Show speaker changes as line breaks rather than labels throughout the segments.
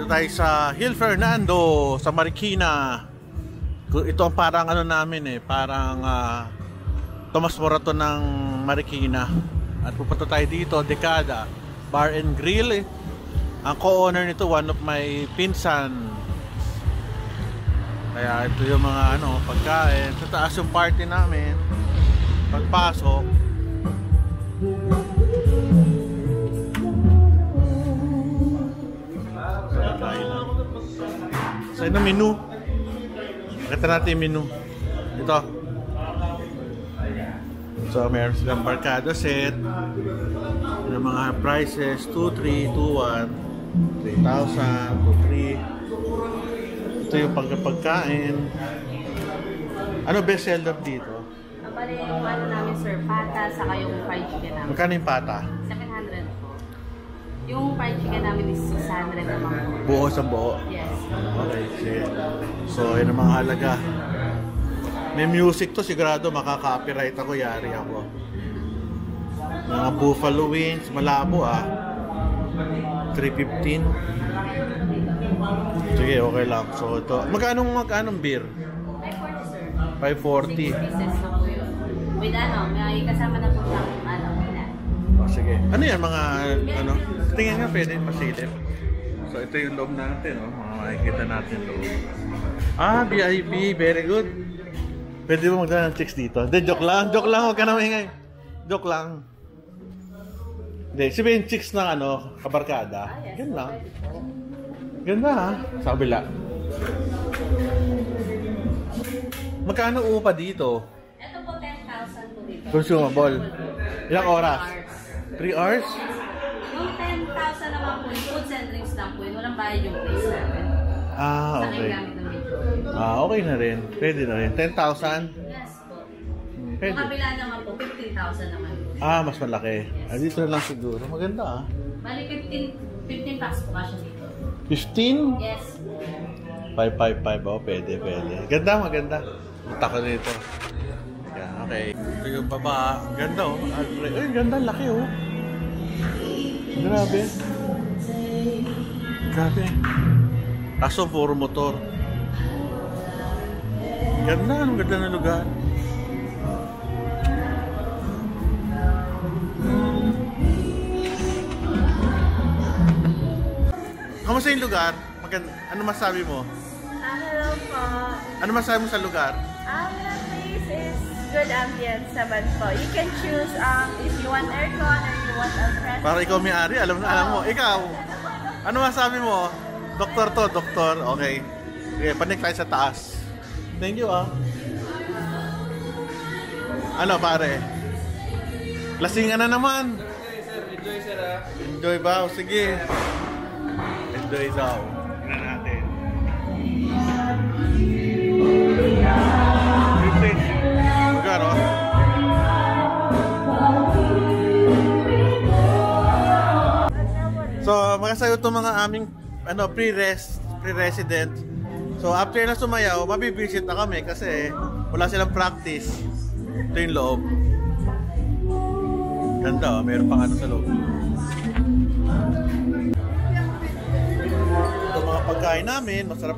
tayo sa Hill Fernando sa Marikina. Ito ang parang ano namin parang Tomas Morato ng Marikina. At pupunta tayo dito, Dekada Bar and Grill. Ang co-owner nito, one of my pinsan. Kaya ito yung mga pagkain. Sa taas yung party namin. Pagpasok, sa'yo na menu. Nakita natin yung menu. Ito. So meron silang barkada set. Yung mga prices 2,3, 2,1, 3,000, 2,3. Ito yung pagkain. Ano best seller dito?
Bale yung namin sir, pata, saka yung fried chicken namin.
Magkano yung pata?
700 po. Yung fried chicken namin is 600 naman po.
Buo sa buo?
Yes.
Okay, sige. So, yun ang mga halaga. May music to, sigurado makaka-copyright ako, yari ako. Mga buffalo wings, malabo 315. Sige, okay lang. So, ito. Magkano beer?
540 sir.
540.
6 pieces na po yun. With may kasama na po siyang pina.
Oh, sige. Ano yan, mga tingin nga pwede masilip. So, ito yung loob natin, mga makikita natin loob. VIP, very good. Pwede mo magdala ng chicks dito? Hindi, joke lang, huwag ka na maingay. Joke lang. Hindi, sabihin chicks ng kabarkada.
Yes,
Yan lang. Ganda sa kabila. Magkano upa dito?
Ito po 10,000 po dito.
Consumable. Ilang oras? 3 hours?
Yung 10,000 naman po, yung foods and drinks lang po, walang bayad yung place namin.
Okay. Okay na rin. Pwede na rin. 10,000?
Yes po.
Pwede.
Yung kabila naman po, 15,000 naman.
Mas malaki.
Yes.
Dito na lang siguro. Maganda
Bali 15 packs po kasi dito.
15?
Yes.
555. Pwede. Maganda. Punta ko dito. Yeah, okay. Ito yung baba. Ganda Ay, ganda. Laki Grabe. Kaso puro motor. Ganda. Anong ganda na lugar. Kamusta yung lugar? Ano masabi mo?
Hello po.
Ano masabi mo sa lugar?
The place is good ambience naman po. You can choose if you want aircon or you want a fresh.
Para ikaw may-ari, alam mo. Ikaw, ano masabi mo? Doktor to, doktor. Okay. Okay, panik tayo sa taas. Thank you Ano pare? Lasingan na naman.
Enjoy sir.
Enjoy ba? Sige. Enjoy daw. Tingnan natin. Magkano? So, makasayo itong mga aming pre-resident. So, after na sumayaw, mabibisit na kami kasi wala silang practice. Ito yung loob. Ganda, mayroon pang sa loob. Ito mga pagkain namin, masarap.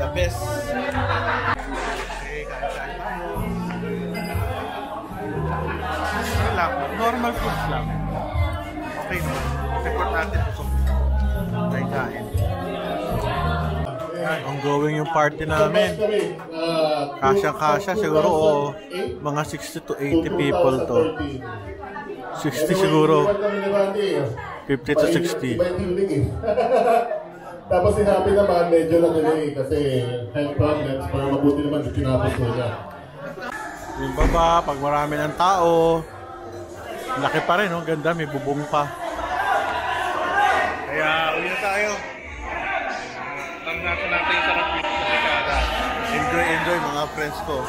The best. Okay, kain tayo. Ano lang, normal foods lang. Okay naman. Report natin busog. Kain. Ongoing yung party namin. Kasya siguro mga 60 to 80 people to. 60 siguro. 50 to 60.
Tapos sinabi naman medyo lang nila kasi health problems para mabuti naman sa tinapos nila.
Yung baba, pag marami ng tao, laki pa rin, ganda, may bubong pa. Kaya uwi na tayo. Tanggasan natin yung sarap dito sa Dekada. Enjoy mga friends ko.